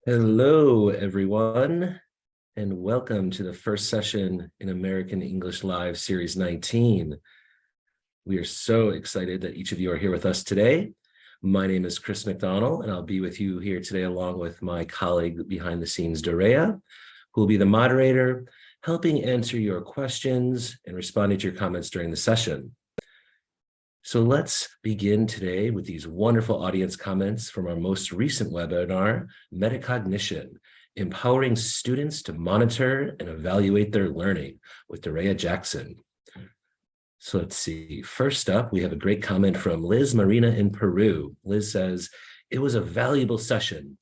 Hello, everyone, and welcome to the first session in American English Live Series 19. We are so excited that each of you are here with us today. My name is Chris McDonald, and I'll be with you here today along with my colleague behind the scenes, Dorea, who will be the moderator, helping answer your questions and responding to your comments during the session. So let's begin today with these wonderful audience comments from our most recent webinar, Metacognition, Empowering Students to Monitor and Evaluate Their Learning with Dorea Jackson. So let's see. First up, we have a great comment from Liz Marina in Peru. Liz says, "It was a valuable session.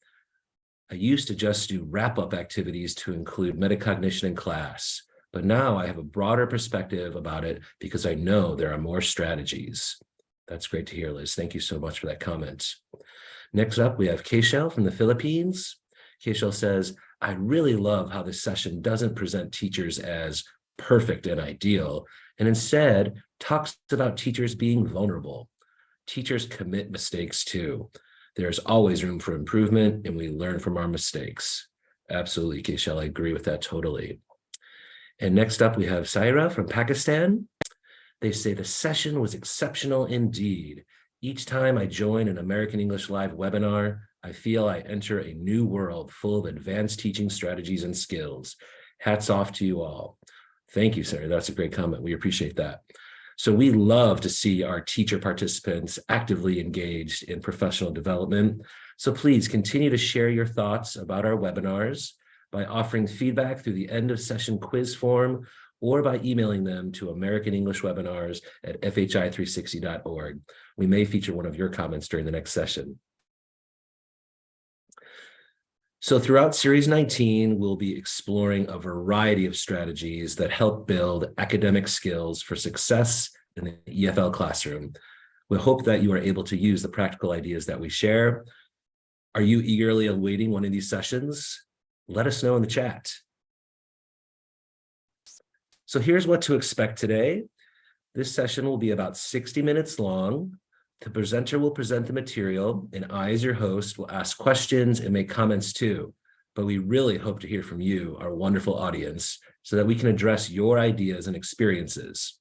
I used to just do wrap-up activities to include metacognition in class, but now I have a broader perspective about it because I know there are more strategies." That's great to hear, Liz. Thank you so much for that comment. Next up, we have Keishel from the Philippines. Keishel says, "I really love how this session doesn't present teachers as perfect and ideal, and instead talks about teachers being vulnerable. Teachers commit mistakes too. There's always room for improvement, and we learn from our mistakes." Absolutely, Keishel, I agree with that totally. And next up, we have Saira from Pakistan. They say, "The session was exceptional indeed. Each time I join an American English Live webinar, I feel I enter a new world full of advanced teaching strategies and skills. Hats off to you all." Thank you, Sarah. That's a great comment. We appreciate that. So we love to see our teacher participants actively engaged in professional development. So please continue to share your thoughts about our webinars by offering feedback through the end of session quiz form or by emailing them to americanenglishwebinars@fhi360.org. We may feature one of your comments during the next session. So throughout Series 19, we'll be exploring a variety of strategies that help build academic skills for success in the EFL classroom. We hope that you are able to use the practical ideas that we share. Are you eagerly awaiting one of these sessions? Let us know in the chat. So here's what to expect today. This session will be about 60 minutes long. The presenter will present the material, and I, as your host, will ask questions and make comments too. But we really hope to hear from you, our wonderful audience, so that we can address your ideas and experiences.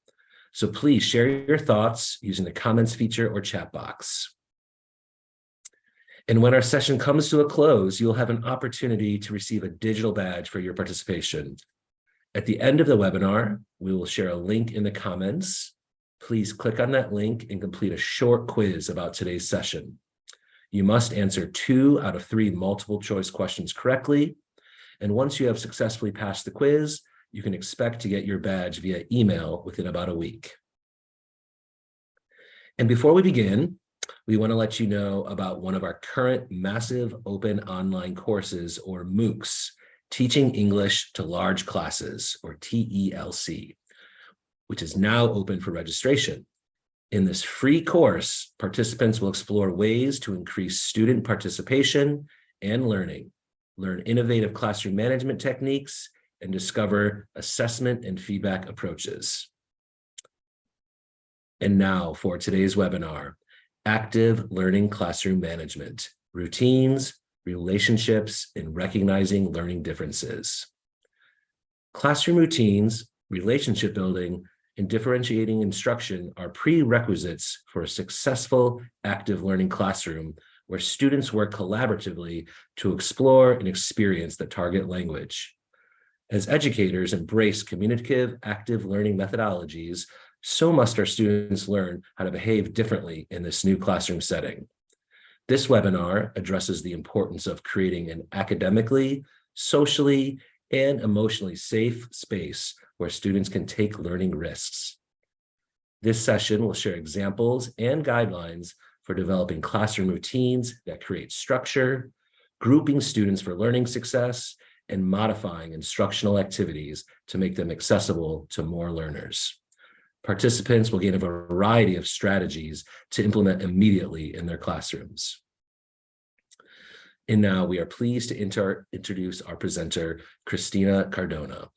So please share your thoughts using the comments feature or chat box. And when our session comes to a close, you'll have an opportunity to receive a digital badge for your participation. At the end of the webinar, we will share a link in the comments. Please click on that link and complete a short quiz about today's session. You must answer 2 out of 3 multiple choice questions correctly. And once you have successfully passed the quiz, you can expect to get your badge via email within about a week. And before we begin, we want to let you know about one of our current massive open online courses, or MOOCs, Teaching English to Large Classes, or TELC, which is now open for registration. In this free course, participants will explore ways to increase student participation and learning, learn innovative classroom management techniques, and discover assessment and feedback approaches. And now for today's webinar, Active Learning Classroom Management, Routines, Relationships, and Recognizing Learning Differences. Classroom routines, relationship building, and differentiating instruction are prerequisites for a successful active learning classroom where students work collaboratively to explore and experience the target language. As educators embrace communicative active learning methodologies, so must our students learn how to behave differently in this new classroom setting. This webinar addresses the importance of creating an academically, socially, and emotionally safe space where students can take learning risks. This session will share examples and guidelines for developing classroom routines that create structure, grouping students for learning success, and modifying instructional activities to make them accessible to more learners. Participants will gain a variety of strategies to implement immediately in their classrooms. And now we are pleased to introduce our presenter, Christina Cardona.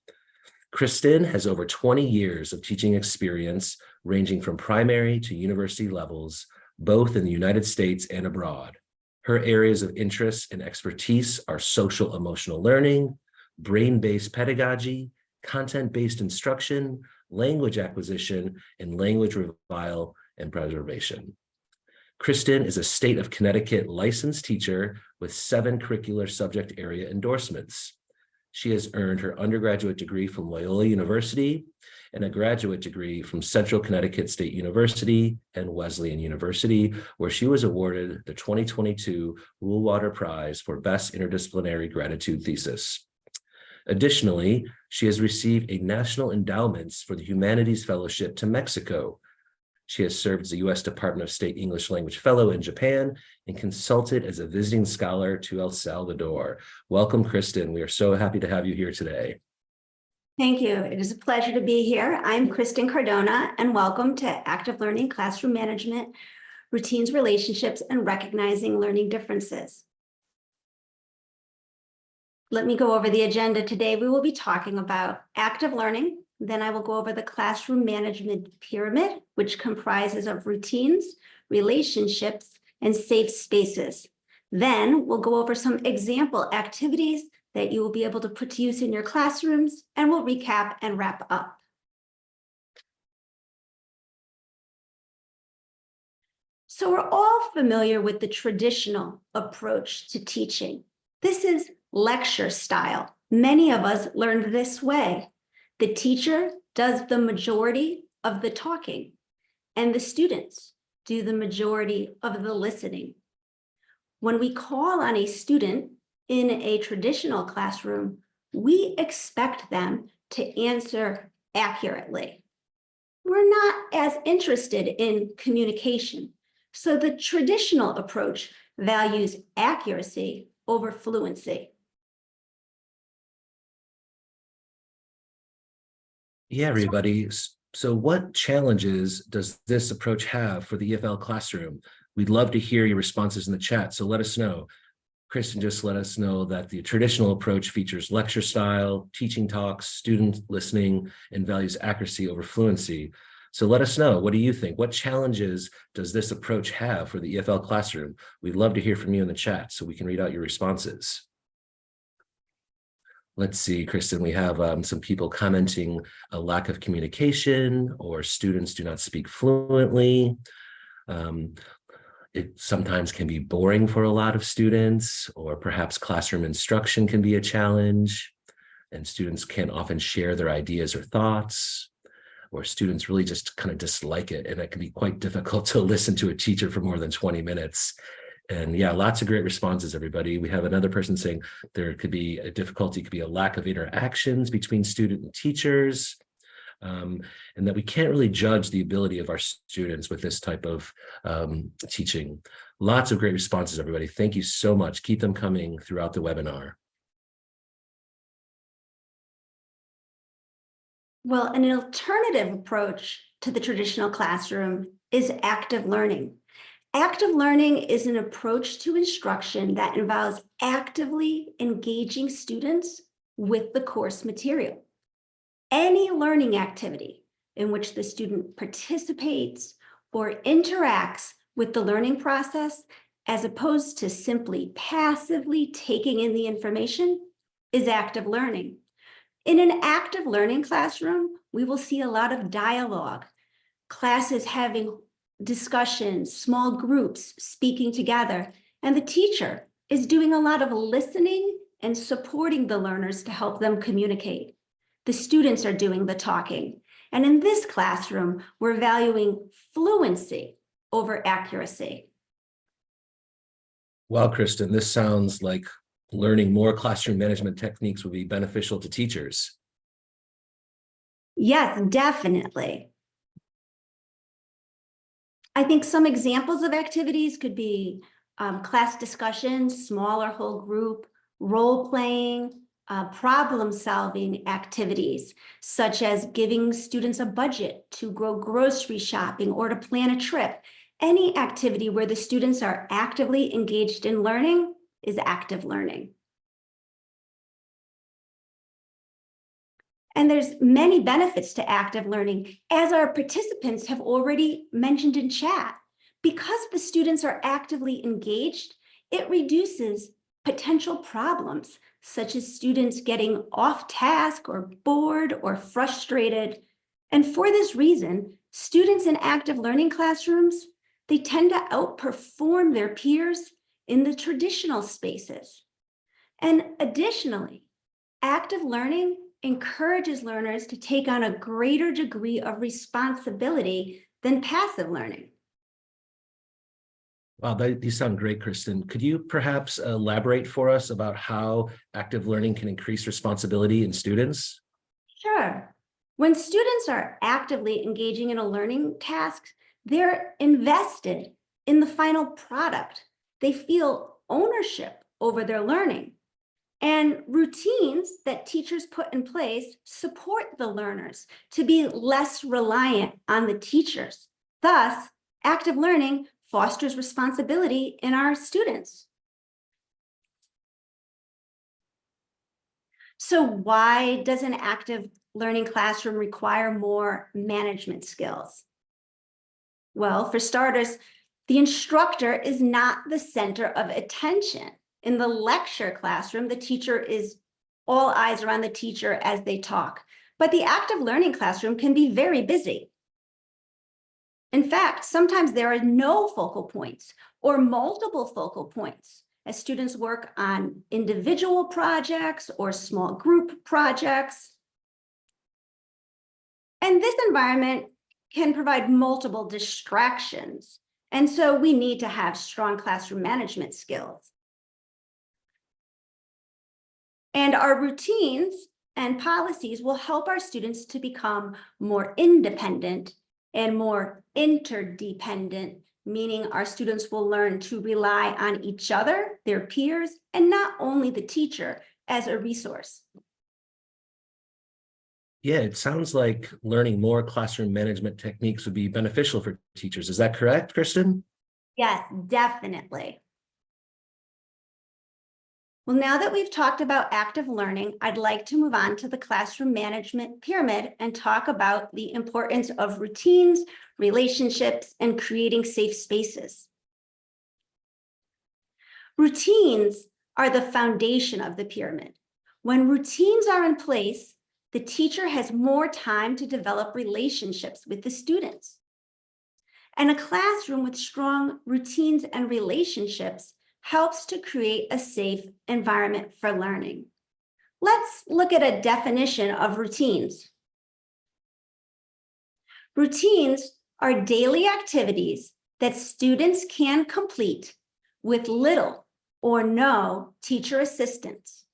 Kristen has over 20 years of teaching experience ranging from primary to university levels, both in the United States and abroad. Her areas of interest and expertise are social emotional learning, brain-based pedagogy, content-based instruction, language acquisition, and language revival and preservation. Kristen is a state of Connecticut licensed teacher with 7 curricular subject area endorsements. She has earned her undergraduate degree from Loyola University and a graduate degree from Central Connecticut State University and Wesleyan University, where she was awarded the 2022 Woolwater Prize for Best Interdisciplinary Gratitude Thesis. Additionally, she has received a National Endowments for the Humanities Fellowship to Mexico. She has served as a U.S. Department of State English Language Fellow in Japan and consulted as a visiting scholar to El Salvador. Welcome, Kristen. We are so happy to have you here today. Thank you. It is a pleasure to be here. I'm Kristen Cardona, and welcome to Active Learning Classroom Management, Routines, Relationships, and Recognizing Learning Differences. Let me go over the agenda today. We will be talking about active learning. Then I will go over the classroom management pyramid, which comprises of routines, relationships, and safe spaces. Then we'll go over some example activities that you will be able to put to use in your classrooms, and we'll recap and wrap up. So we're all familiar with the traditional approach to teaching. This is lecture style. Many of us learned this way. The teacher does the majority of the talking, and the students do the majority of the listening. When we call on a student in a traditional classroom, we expect them to answer accurately. We're not as interested in communication, so the traditional approach values accuracy over fluency. Yeah, everybody. So what challenges does this approach have for the EFL classroom? We'd love to hear your responses in the chat, so let us know. Kristen just let us know that the traditional approach features lecture style, teaching talks, student listening, and values accuracy over fluency. So let us know, what do you think? What challenges does this approach have for the EFL classroom? We'd love to hear from you in the chat so we can read out your responses. Let's see, Kristen, we have some people commenting a lack of communication or students do not speak fluently. It sometimes can be boring for a lot of students, or perhaps classroom instruction can be a challenge, and students can't often share their ideas or thoughts, or students really just kind of dislike it, and it can be quite difficult to listen to a teacher for more than 20 minutes. And yeah, lots of great responses, everybody. We have another person saying there could be a difficulty, could be a lack of interactions between student and teachers, and that we can't really judge the ability of our students with this type of teaching. Lots of great responses, everybody. Thank you so much. Keep them coming throughout the webinar. Well, an alternative approach to the traditional classroom is active learning. Active learning is an approach to instruction that involves actively engaging students with the course material. Any learning activity in which the student participates or interacts with the learning process, as opposed to simply passively taking in the information, is active learning. In an active learning classroom, we will see a lot of dialogue, classes having discussions, small groups speaking together, and the teacher is doing a lot of listening and supporting the learners to help them communicate. The students are doing the talking. And in this classroom, we're valuing fluency over accuracy. Wow, Kristen, this sounds like learning more classroom management techniques would be beneficial to teachers. Yes, definitely. I think some examples of activities could be class discussions, smaller whole group, role playing, problem solving activities, such as giving students a budget to go grocery shopping or to plan a trip. Any activity where the students are actively engaged in learning is active learning. And there's many benefits to active learning, as our participants have already mentioned in chat. Because the students are actively engaged, It reduces potential problems, such as students getting off task or bored or frustrated. And for this reason, students in active learning classrooms, they tend to outperform their peers in the traditional spaces. And additionally, active learning encourages learners to take on a greater degree of responsibility than passive learning. Wow, these sound great, Kristen. Could you perhaps elaborate for us about how active learning can increase responsibility in students? Sure. When students are actively engaging in a learning task, they're invested in the final product. They feel ownership over their learning. And routines that teachers put in place support the learners to be less reliant on the teachers. Thus, active learning fosters responsibility in our students. So why does an active learning classroom require more management skills? Well, for starters, the instructor is not the center of attention. In the lecture classroom, the teacher is all eyes around the teacher as they talk. But the active learning classroom can be very busy. In fact, sometimes there are no focal points or multiple focal points as students work on individual projects or small group projects. And this environment can provide multiple distractions. And so we need to have strong classroom management skills. And our routines and policies will help our students to become more independent and more interdependent, meaning our students will learn to rely on each other, their peers, and not only the teacher as a resource. Yeah, it sounds like learning more classroom management techniques would be beneficial for teachers. Is that correct, Kristen? Yes, definitely. Well, now that we've talked about active learning, I'd like to move on to the classroom management pyramid and talk about the importance of routines, relationships, and creating safe spaces. Routines are the foundation of the pyramid. When routines are in place, the teacher has more time to develop relationships with the students. And a classroom with strong routines and relationships helps to create a safe environment for learning. Let's look at a definition of routines. Routines are daily activities that students can complete with little or no teacher assistance,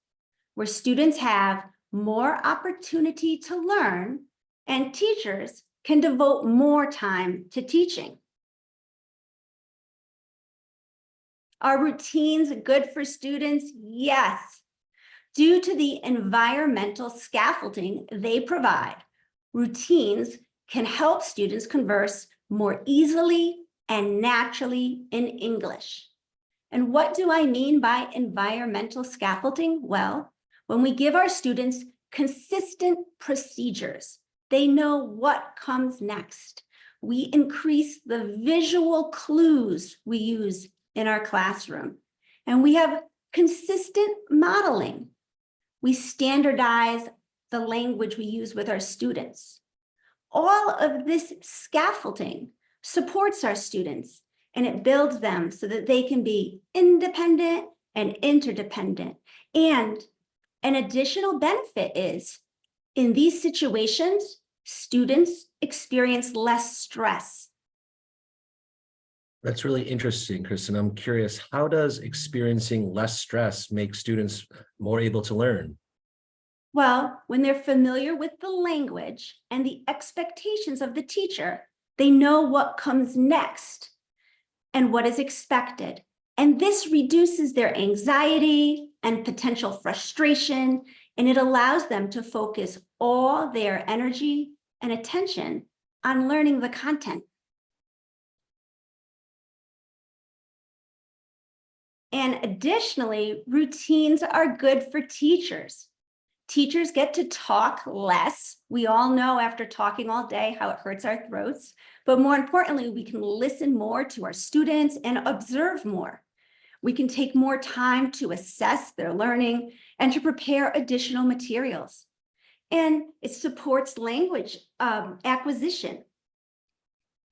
where students have more opportunity to learn and teachers can devote more time to teaching. Are routines good for students? Yes. Due to the environmental scaffolding they provide, routines can help students converse more easily and naturally in English. And what do I mean by environmental scaffolding? Well, when we give our students consistent procedures, they know what comes next. We increase the visual clues we use in our classroom, and we have consistent modeling. We standardize the language we use with our students. All of this scaffolding supports our students, and it builds them so that they can be independent and interdependent. And an additional benefit is, in these situations, students experience less stress. That's really interesting, Kristen. I'm curious, how does experiencing less stress make students more able to learn? Well, when they're familiar with the language and the expectations of the teacher, they know what comes next and what is expected. And this reduces their anxiety and potential frustration, and it allows them to focus all their energy and attention on learning the content. And additionally, routines are good for teachers. Teachers get to talk less. We all know after talking all day how it hurts our throats, but more importantly, we can listen more to our students and observe more. We can take more time to assess their learning and to prepare additional materials. And it supports language acquisition.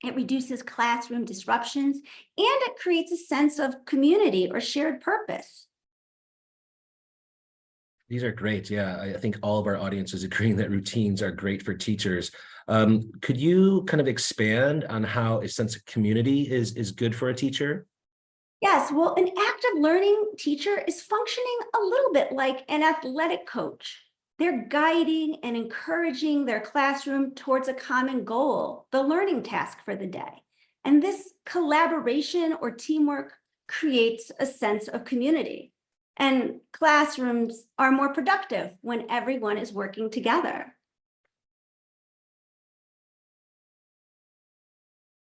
It reduces classroom disruptions, and it creates a sense of community or shared purpose. These are great. Yeah, I think all of our audience is agreeing that routines are great for teachers. Could you kind of expand on how a sense of community is good for a teacher? Yes, well, an active learning teacher is functioning a little bit like an athletic coach. They're guiding and encouraging their classroom towards a common goal, the learning task for the day. And this collaboration or teamwork creates a sense of community. And classrooms are more productive when everyone is working together.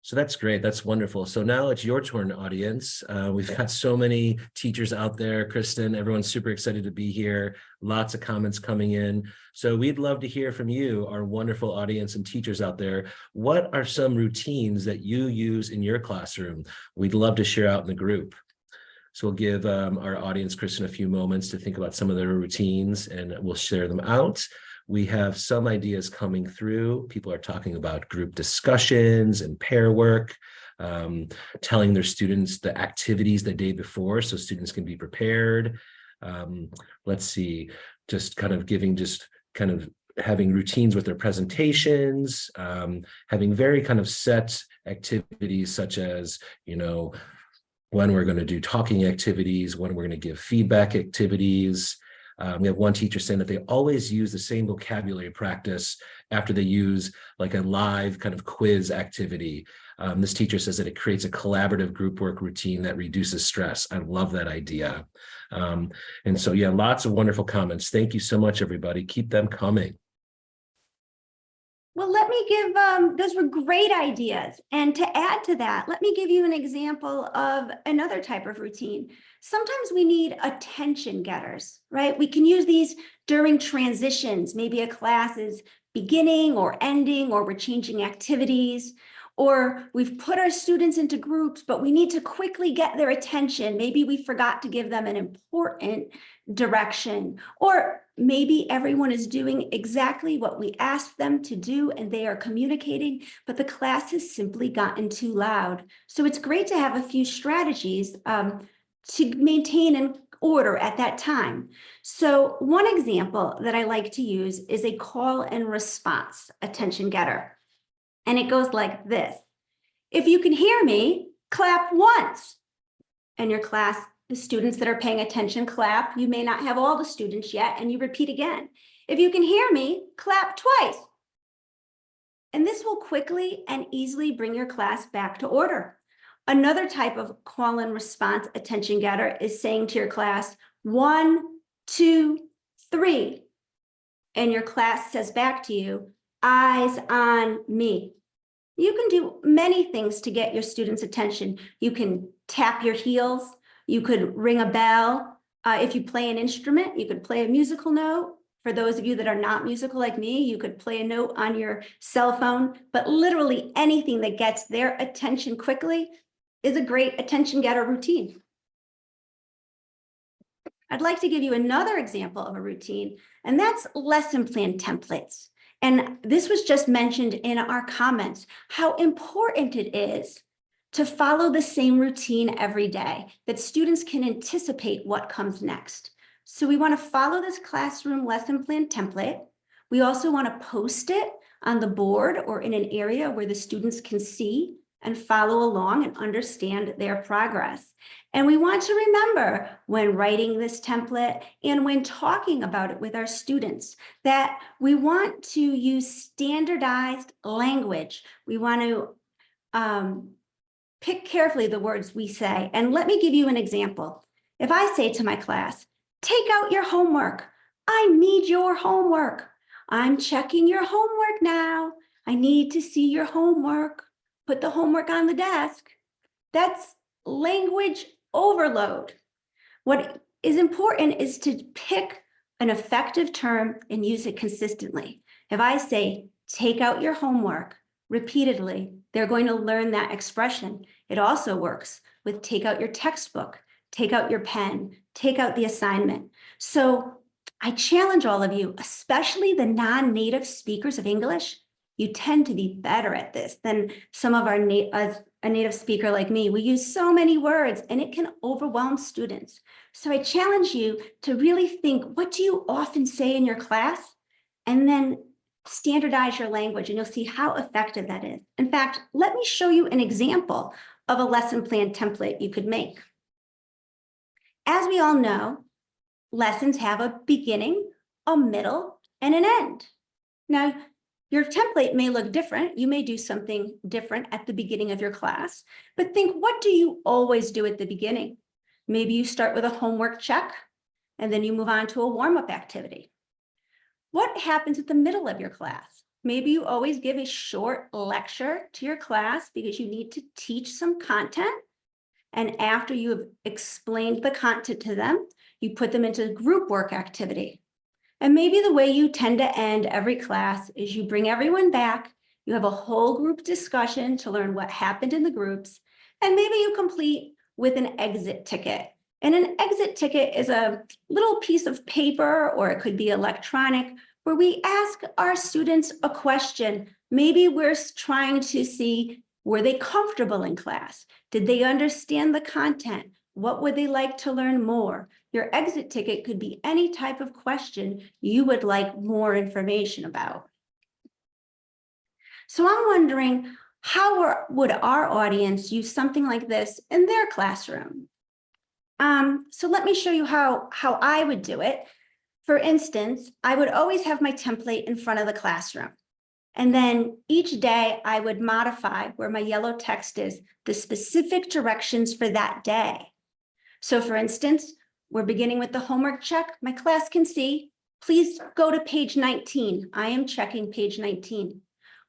So that's great. That's wonderful. So now it's your turn, audience. We've got so many teachers out there. Kristen, everyone's super excited to be here. Lots of comments coming in. So we'd love to hear from you, our wonderful audience and teachers out there. What are some routines that you use in your classroom? We'd love to share out in the group. So we'll give our audience, Kristen, a few moments to think about some of their routines, and we'll share them out. We have some ideas coming through. People are talking about group discussions and pair work, telling their students the activities the day before so students can be prepared. Let's see, just kind of having routines with their presentations, having very kind of set activities such as, when we're going to do talking activities, when we're going to give feedback activities. We have one teacher saying that they always use the same vocabulary practice after they use like a live kind of quiz activity. This teacher says that it creates a collaborative group work routine that reduces stress. I love that idea. And so, yeah, lots of wonderful comments. Thank you so much, everybody. Keep them coming. Well, let me give, those were great ideas. And to add to that, let me give you an example of another type of routine. Sometimes we need attention getters, right? We can use these during transitions. Maybe a class is beginning or ending, or we're changing activities, or we've put our students into groups, but we need to quickly get their attention. Maybe we forgot to give them an important direction, or maybe everyone is doing exactly what we asked them to do and they are communicating, but the class has simply gotten too loud. So it's great to have a few strategies to maintain an order at that time. So one example that I like to use is a call and response attention getter. And it goes like this. If you can hear me, clap once. And your class, the students that are paying attention, clap. You may not have all the students yet, and you repeat again. If you can hear me, clap twice. And this will quickly and easily bring your class back to order. Another type of call and response attention getter is saying to your class, 1, 2, 3. And your class says back to you, eyes on me. You can do many things to get your students' attention. You can tap your heels. You could ring a bell. If you play an instrument, you could play a musical note. For those of you that are not musical like me, you could play a note on your cell phone, but literally anything that gets their attention quickly is a great attention getter routine. I'd like to give you another example of a routine, and that's lesson plan templates. And this was just mentioned in our comments, how important it is to follow the same routine every day, that students can anticipate what comes next. So we want to follow this classroom lesson plan template. We also want to post it on the board or in an area where the students can see and follow along and understand their progress. And we want to remember when writing this template and when talking about it with our students that we want to use standardized language. We want to pick carefully the words we say. And let me give you an example. If I say to my class, take out your homework. I need your homework. I'm checking your homework now. I need to see your homework. Put the homework on the desk. That's language overload. What is important is to pick an effective term and use it consistently. If I say, take out your homework repeatedly, they're going to learn that expression. It also works with take out your textbook, take out your pen, take out the assignment. So I challenge all of you, especially the non-native speakers of English. You tend to be better at this than some of our a native speaker like me. We use so many words and it can overwhelm students. So I challenge you to really think, what do you often say in your class? And then standardize your language and you'll see how effective that is. In fact, let me show you an example of a lesson plan template you could make. As we all know, lessons have a beginning, a middle, and an end. Now, your template may look different. You may do something different at the beginning of your class, but think, what do you always do at the beginning? Maybe you start with a homework check, and then you move on to a warm-up activity. What happens at the middle of your class? Maybe you always give a short lecture to your class because you need to teach some content. And after you have explained the content to them, you put them into group work activity. And maybe the way you tend to end every class is you bring everyone back, you have a whole group discussion to learn what happened in the groups, and maybe you complete with an exit ticket. And an exit ticket is a little piece of paper, or it could be electronic, where we ask our students a question. Maybe we're trying to see, were they comfortable in class? Did they understand the content? What would they like to learn more? Your exit ticket could be any type of question you would like more information about. So I'm wondering, how would our audience use something like this in their classroom? So let me show you how I would do it. For instance, I would always have my template in front of the classroom. And then each day I would modify where my yellow text is, the specific directions for that day. So for instance, we're beginning with the homework check. My class can see, please go to page 19. I am checking page 19.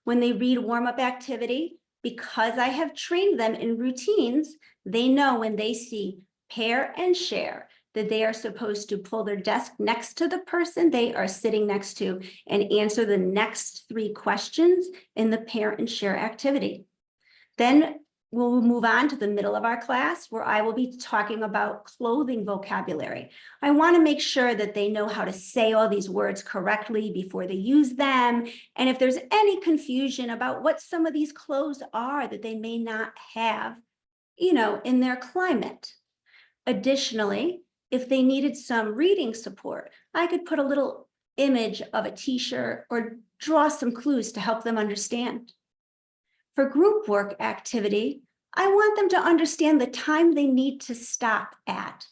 When they read warm-up activity, because I have trained them in routines, they know when they see pair and share that they are supposed to pull their desk next to the person they are sitting next to and answer the next 3 questions in the pair and share activity. Then we'll move on to the middle of our class where I will be talking about clothing vocabulary. I want to make sure that they know how to say all these words correctly before they use them. And if there's any confusion about what some of these clothes are that they may not have, in their climate. Additionally, if they needed some reading support, I could put a little image of a t-shirt or draw some clues to help them understand. For group work activity, I want them to understand the time they need to stop at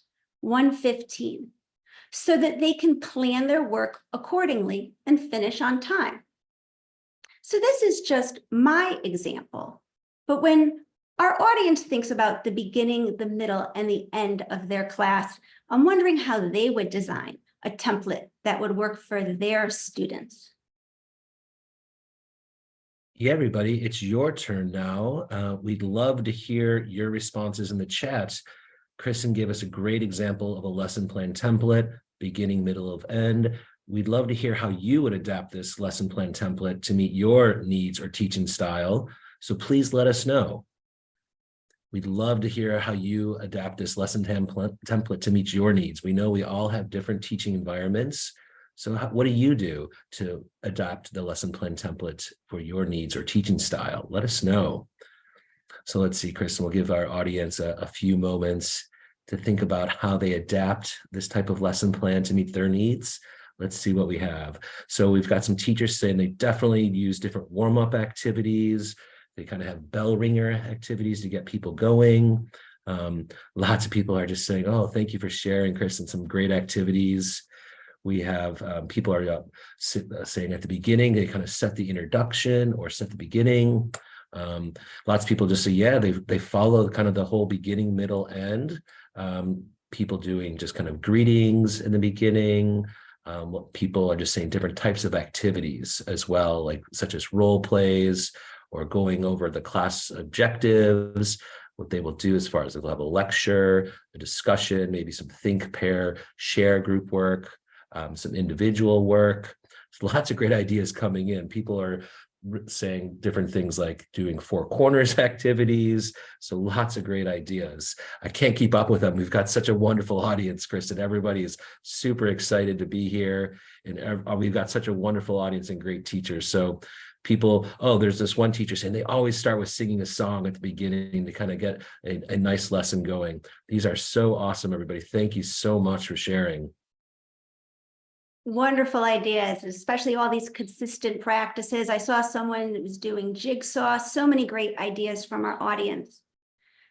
1:15 so that they can plan their work accordingly and finish on time. So this is just my example, but when our audience thinks about the beginning, the middle, and the end of their class, I'm wondering how they would design a template that would work for their students. Yeah, everybody, it's your turn now. We'd love to hear your responses in the chat. Kristen gave us a great example of a lesson plan template, beginning, middle, of end. We'd love to hear how you would adapt this lesson plan template to meet your needs or teaching style. So please let us know. We'd love to hear how you adapt this lesson template to meet your needs. We know we all have different teaching environments. So what do you do to adapt the lesson plan template for your needs or teaching style? Let us know. So let's see, Kristen, we'll give our audience a few moments to think about how they adapt this type of lesson plan to meet their needs. Let's see what we have. So we've got some teachers saying they definitely use different warm-up activities. They kind of have bell ringer activities to get people going. Lots of people are just saying, oh, thank you for sharing, Kristen, some great activities. We have people are saying at the beginning, they kind of set the introduction or set the beginning. Lots of people just say, yeah, they follow kind of the whole beginning, middle, end. People doing just kind of greetings in the beginning. What people are just saying different types of activities as well, like such as role plays or going over the class objectives, what they will do as far as they'll have a lecture, a discussion, maybe some think, pair, share group work, some individual work. There's lots of great ideas coming in. People are saying different things like doing four corners activities. So lots of great ideas. I can't keep up with them. We've got such a wonderful audience, Kristen. Everybody is super excited to be here. And we've got such a wonderful audience and great teachers. So people, oh, there's this one teacher saying they always start with singing a song at the beginning to kind of get a nice lesson going. These are so awesome, everybody. Thank you so much for sharing. Wonderful ideas, especially all these consistent practices. I saw someone that was doing jigsaw, so many great ideas from our audience.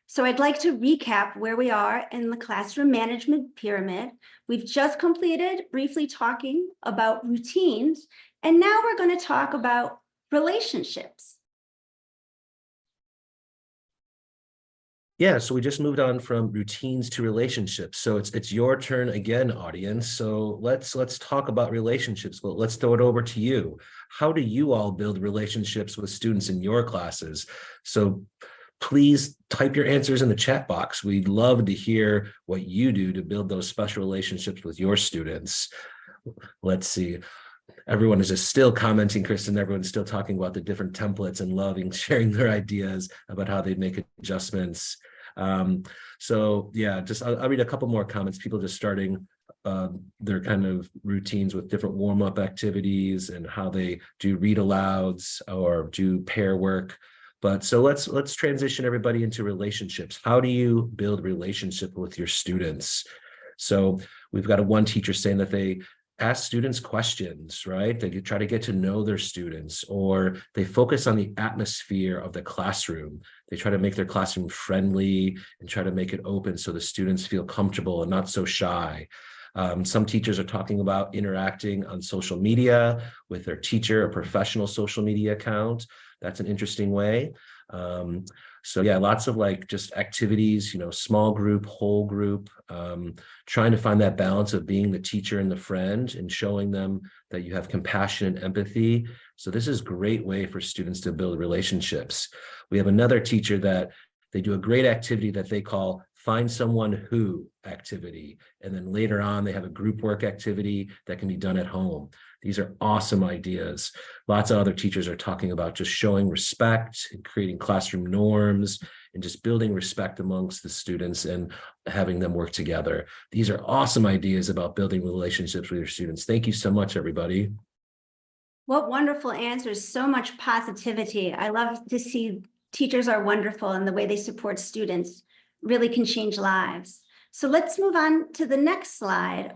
So I'd like to recap where we are in the classroom management pyramid. We've just completed briefly talking about routines, and now we're going to talk about relationships. Yeah, so we just moved on from routines to relationships. So it's your turn again, audience. So let's talk about relationships. Well, let's throw it over to you. How do you all build relationships with students in your classes? So please type your answers in the chat box. We'd love to hear what you do to build those special relationships with your students. Let's see. Everyone is just still commenting, Kristen. Everyone's still talking about the different templates and loving sharing their ideas about how they make adjustments. So yeah, just I'll read a couple more comments. People just starting their kind of routines with different warm-up activities and how they do read alouds or do pair work. But so let's transition everybody into relationships. How do you build relationship with your students? So we've got one teacher saying that they ask students questions, right? They try to get to know their students, or they focus on the atmosphere of the classroom. They try to make their classroom friendly and try to make it open so the students feel comfortable and not so shy. Some teachers are talking about interacting on social media with their teacher, a professional social media account. That's an interesting way. So yeah, lots of like just activities, small group, whole group, trying to find that balance of being the teacher and the friend and showing them that you have compassion and empathy. So this is a great way for students to build relationships. We have another teacher that they do a great activity that they call find someone who activity. And then later on, they have a group work activity that can be done at home. These are awesome ideas. Lots of other teachers are talking about just showing respect and creating classroom norms and just building respect amongst the students and having them work together. These are awesome ideas about building relationships with your students. Thank you so much, everybody. What wonderful answers, so much positivity. I love to see teachers are wonderful and the way they support students really can change lives. So let's move on to the next slide.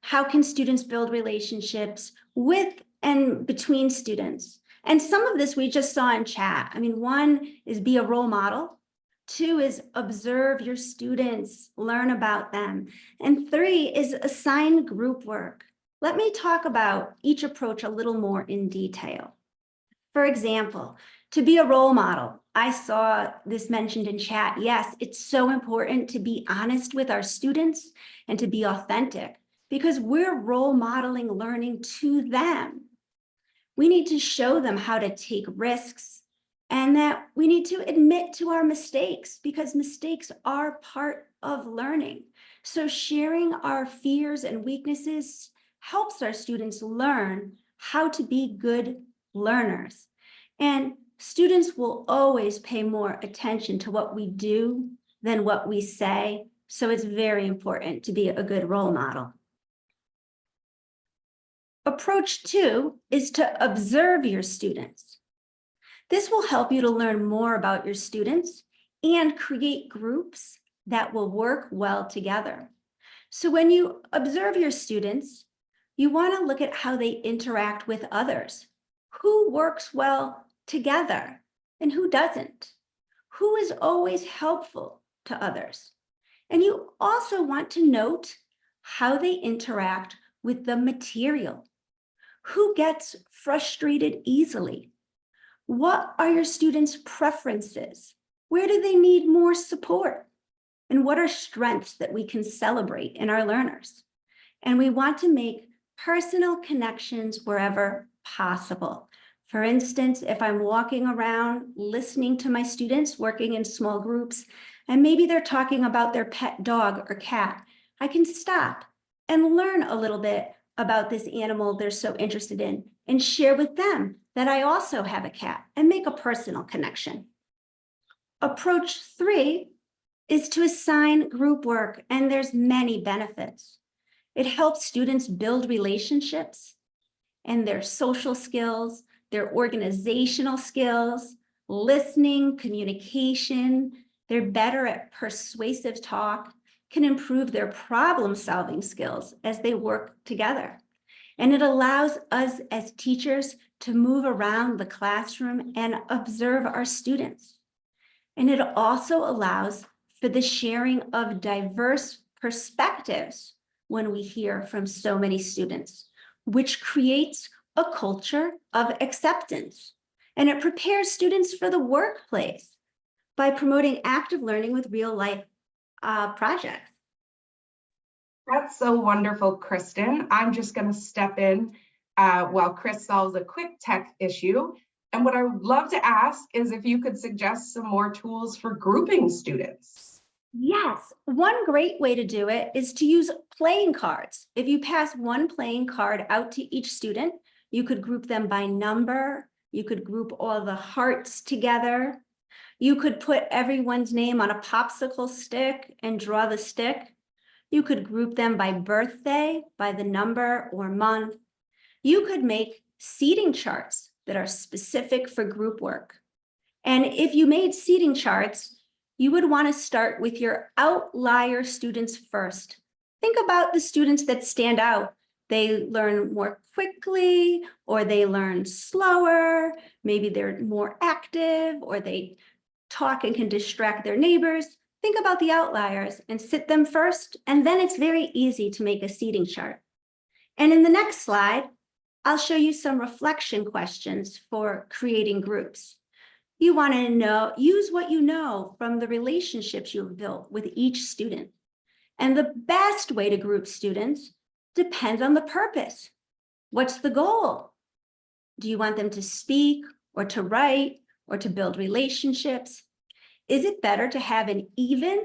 How can students build relationships with and between students? And some of this we just saw in chat. I mean, one is be a role model. Two is observe your students, learn about them. And three is assign group work. Let me talk about each approach a little more in detail. For example, to be a role model, I saw this mentioned in chat. Yes, it's so important to be honest with our students and to be authentic because we're role modeling learning to them. We need to show them how to take risks and that we need to admit to our mistakes because mistakes are part of learning. So sharing our fears and weaknesses helps our students learn how to be good learners. And students will always pay more attention to what we do than what we say. So it's very important to be a good role model. Approach 2 is to observe your students. This will help you to learn more about your students and create groups that will work well together. So when you observe your students, you want to look at how they interact with others. Who works well together and who doesn't? Who is always helpful to others? And you also want to note how they interact with the material. Who gets frustrated easily? What are your students' preferences? Where do they need more support? And what are strengths that we can celebrate in our learners? And we want to make personal connections wherever possible. For instance, if I'm walking around listening to my students working in small groups, and maybe they're talking about their pet dog or cat, I can stop and learn a little bit about this animal they're so interested in and share with them that I also have a cat and make a personal connection. Approach 3 is to assign group work, and there's many benefits. It helps students build relationships and their social skills, their organizational skills, listening, communication. They're better at persuasive talk, can improve their problem-solving skills as they work together. And it allows us as teachers to move around the classroom and observe our students. And it also allows for the sharing of diverse perspectives when we hear from so many students, which creates a culture of acceptance. And it prepares students for the workplace by promoting active learning with real life projects. That's so wonderful, Kristen. I'm just going to step in while Chris solves a quick tech issue. And what I would love to ask is if you could suggest some more tools for grouping students. Yes, one great way to do it is to use playing cards. If you pass one playing card out to each student, you could group them by number. You could group all the hearts together. You could put everyone's name on a popsicle stick and draw the stick. You could group them by birthday, by the number or month. You could make seating charts that are specific for group work. And if you made seating charts, you would want to start with your outlier students first. Think about the students that stand out. They learn more quickly, or they learn slower. Maybe they're more active, or they talk and can distract their neighbors. Think about the outliers and sit them first, and then it's very easy to make a seating chart. And in the next slide, I'll show you some reflection questions for creating groups. You want to use what you know from the relationships you've built with each student. And the best way to group students depends on the purpose. What's the goal? Do you want them to speak or to write or to build relationships? Is it better to have an even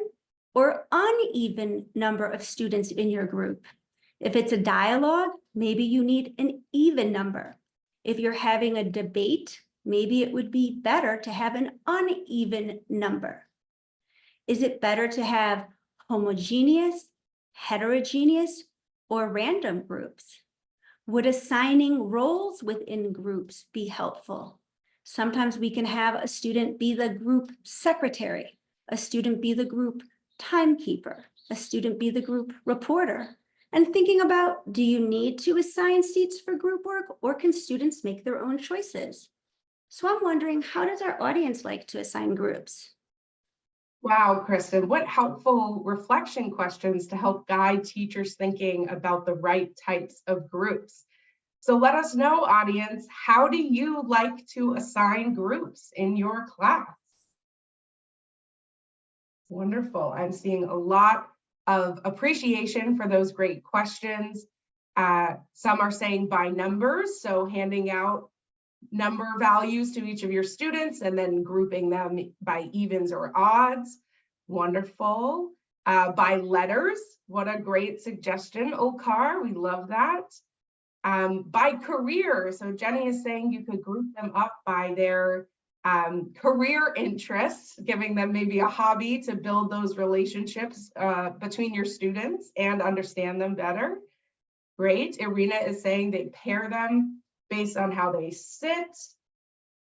or uneven number of students in your group? If it's a dialogue, maybe you need an even number. If you're having a debate, maybe it would be better to have an uneven number. Is it better to have homogeneous, heterogeneous, or random groups? Would assigning roles within groups be helpful? Sometimes we can have a student be the group secretary, a student be the group timekeeper, a student be the group reporter. And thinking about, do you need to assign seats for group work, or can students make their own choices? So I'm wondering, how does our audience like to assign groups? Wow, Kristen, what helpful reflection questions to help guide teachers thinking about the right types of groups. So let us know, audience, how do you like to assign groups in your class? Wonderful. I'm seeing a lot of appreciation for those great questions. Some are saying by numbers, so handing out number values to each of your students and then grouping them by evens or odds. Wonderful. By letters, what a great suggestion, Okar, we love that. By career, so Jenny is saying you could group them up by their career interests, giving them maybe a hobby to build those relationships between your students and understand them better. Great. Irina is saying they pair them based on how they sit.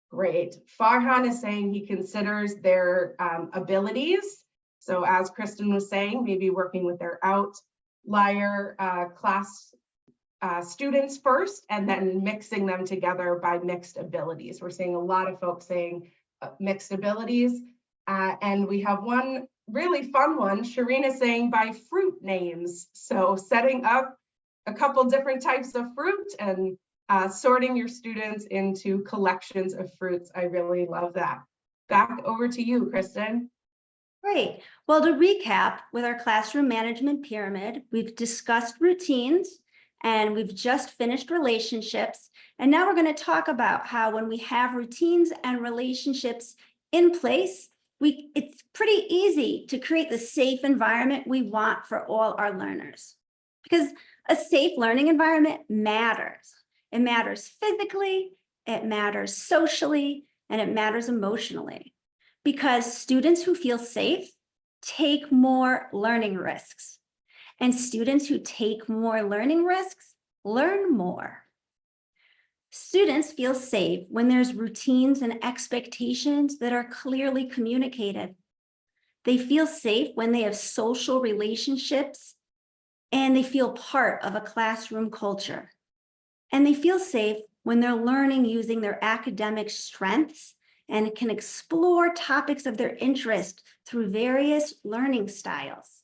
Great. Farhan is saying he considers their abilities. So as Kristen was saying, maybe working with their outlier class students first, and then mixing them together by mixed abilities. We're seeing a lot of folks saying mixed abilities. And we have one really fun one, Sharina saying by fruit names. So setting up a couple different types of fruit and sorting your students into collections of fruits. I really love that. Back over to you, Kristen. Great. Well, to recap, with our classroom management pyramid, we've discussed routines and we've just finished relationships. And now we're going to talk about how when we have routines and relationships in place, it's pretty easy to create the safe environment we want for all our learners. because a safe learning environment matters. It matters physically, it matters socially, and it matters emotionally, because students who feel safe take more learning risks, and students who take more learning risks learn more. Students feel safe when there's routines and expectations that are clearly communicated. They feel safe when they have social relationships and they feel part of a classroom culture. And they feel safe when they're learning using their academic strengths and can explore topics of their interest through various learning styles.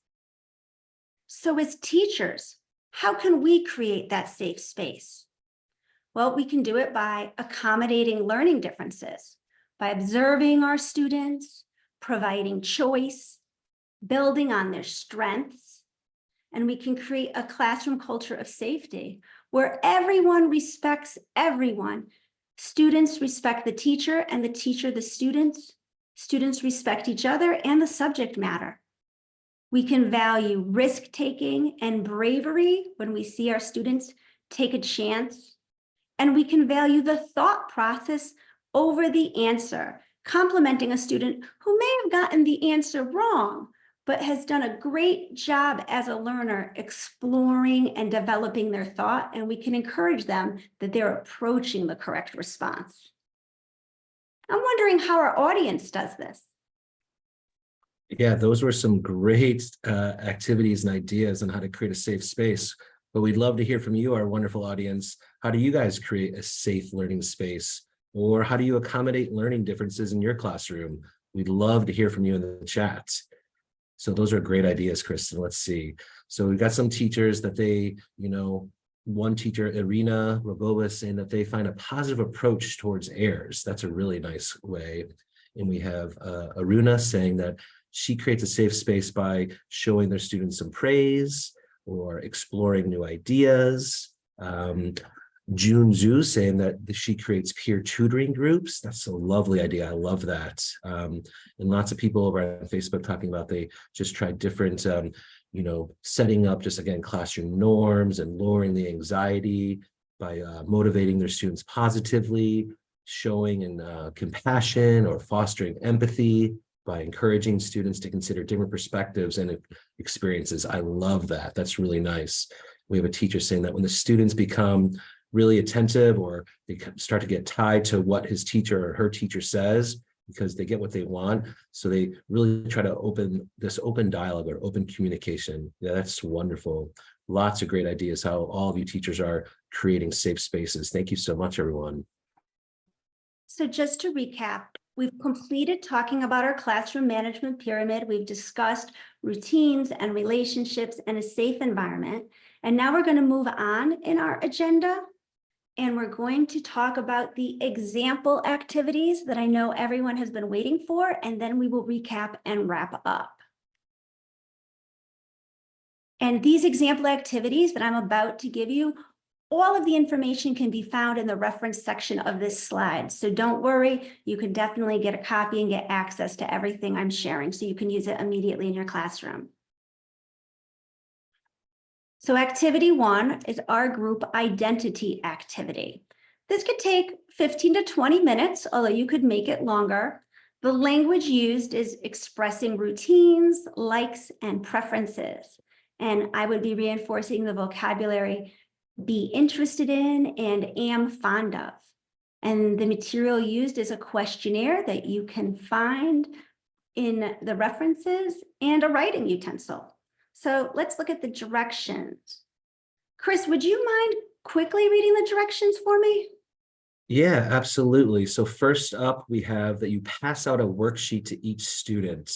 So as teachers, how can we create that safe space? Well, we can do it by accommodating learning differences, by observing our students, providing choice, building on their strengths, and we can create a classroom culture of safety where everyone respects everyone. Students respect the teacher and the teacher the students. Students respect each other and the subject matter. We can value risk-taking and bravery when we see our students take a chance. And we can value the thought process over the answer, complimenting a student who may have gotten the answer wrong, but has done a great job as a learner exploring and developing their thought, and we can encourage them that they're approaching the correct response. I'm wondering how our audience does this. Yeah, those were some great activities and ideas on how to create a safe space. But we'd love to hear from you, our wonderful audience. How do you guys create a safe learning space? Or how do you accommodate learning differences in your classroom? We'd love to hear from you in the chat. So those are great ideas, Kristen. Let's see. So we've got some teachers that they, one teacher, Irina Rogova, saying that they find a positive approach towards errors. That's a really nice way. And we have Aruna saying that she creates a safe space by showing their students some praise or exploring new ideas. June Zhu saying that she creates peer tutoring groups. That's a lovely idea. I love that. And lots of people over on Facebook talking about they just tried different, setting up just, again, classroom norms and lowering the anxiety by motivating their students positively, showing compassion or fostering empathy by encouraging students to consider different perspectives and experiences. I love that. That's really nice. We have a teacher saying that when the students become really attentive or they start to get tied to what his teacher or her teacher says because they get what they want, so they really try to open dialogue or open communication. Yeah, that's wonderful. Lots of great ideas how all of you teachers are creating safe spaces. Thank you so much, everyone. So just to recap, we've completed talking about our classroom management pyramid. We've discussed routines and relationships and a safe environment. And now we're going to move on in our agenda. And we're going to talk about the example activities that I know everyone has been waiting for. And then we will recap and wrap up. And these example activities that I'm about to give you, all of the information can be found in the reference section of this slide. So don't worry, you can definitely get a copy and get access to everything I'm sharing so you can use it immediately in your classroom. So activity 1 is our group identity activity. This could take 15 to 20 minutes, although you could make it longer. The language used is expressing routines, likes, and preferences. And I would be reinforcing the vocabulary be interested in and am fond of. And the material used is a questionnaire that you can find in the references and a writing utensil. So let's look at the directions. Chris, would you mind quickly reading the directions for me? Yeah, absolutely. So first up, we have that you pass out a worksheet to each student.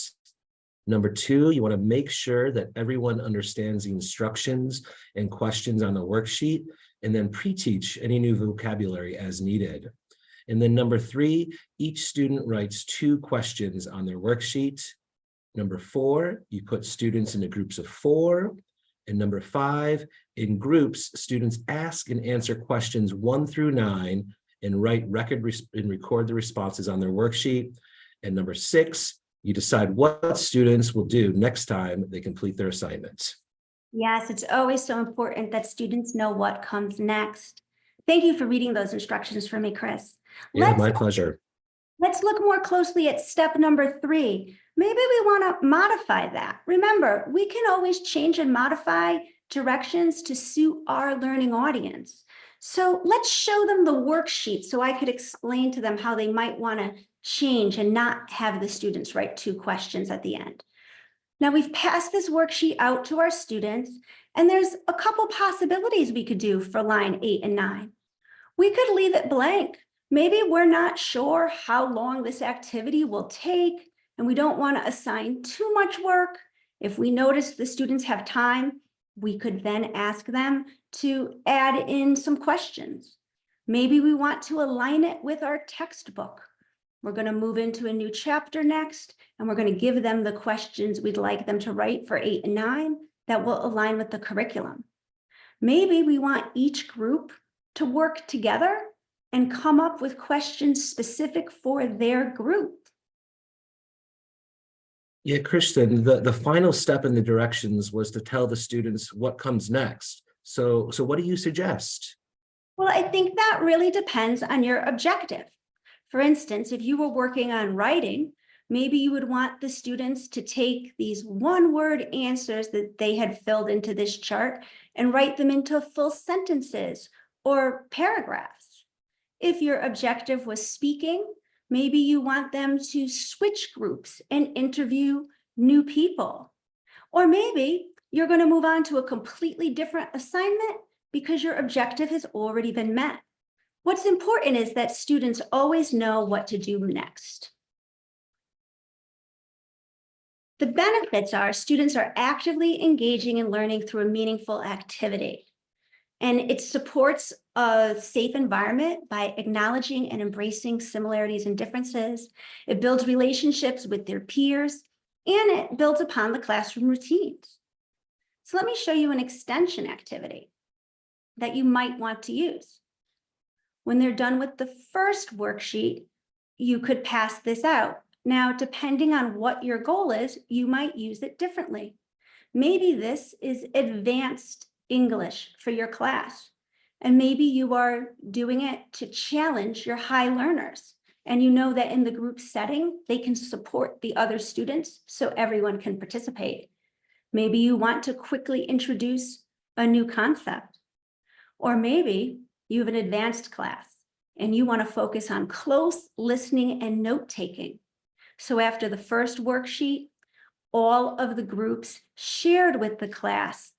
Number 2, you want to make sure that everyone understands the instructions and questions on the worksheet, and then pre-teach any new vocabulary as needed. And then number 3, each student writes 2 questions on their worksheet. Number 4, you put students into groups of 4. And number 5, in groups, students ask and answer questions 1 through 9 and record the responses on their worksheet. And number 6, you decide what students will do next time they complete their assignments. Yes, it's always so important that students know what comes next. Thank you for reading those instructions for me, Chris. Yeah, Let's my pleasure. Let's look more closely at step number 3. Maybe we want to modify that. Remember, we can always change and modify directions to suit our learning audience. So let's show them the worksheet so I could explain to them how they might want to change and not have the students write 2 questions at the end. Now we've passed this worksheet out to our students, and there's a couple possibilities we could do for line 8 and 9. We could leave it blank. Maybe we're not sure how long this activity will take, and we don't want to assign too much work. If we notice the students have time, we could then ask them to add in some questions. Maybe we want to align it with our textbook. We're going to move into a new chapter next, and we're going to give them the questions we'd like them to write for 8 and 9 that will align with the curriculum. Maybe we want each group to work together and come up with questions specific for their group. Yeah, Kristen, the final step in the directions was to tell the students what comes next. So what do you suggest? Well, I think that really depends on your objective. For instance, if you were working on writing, maybe you would want the students to take these one-word answers that they had filled into this chart and write them into full sentences or paragraphs. If your objective was speaking, maybe you want them to switch groups and interview new people. Or maybe you're going to move on to a completely different assignment because your objective has already been met. What's important is that students always know what to do next. The benefits are students are actively engaging and learning through a meaningful activity. And it supports a safe environment by acknowledging and embracing similarities and differences. It builds relationships with their peers, and it builds upon the classroom routines. So let me show you an extension activity that you might want to use. When they're done with the first worksheet, you could pass this out. Now, depending on what your goal is, you might use it differently. Maybe this is advanced English for your class, and maybe you are doing it to challenge your high learners, and you know that in the group setting, they can support the other students so everyone can participate. Maybe you want to quickly introduce a new concept, or maybe you have an advanced class and you want to focus on close listening and note-taking. So after the first worksheet, all of the groups shared with the class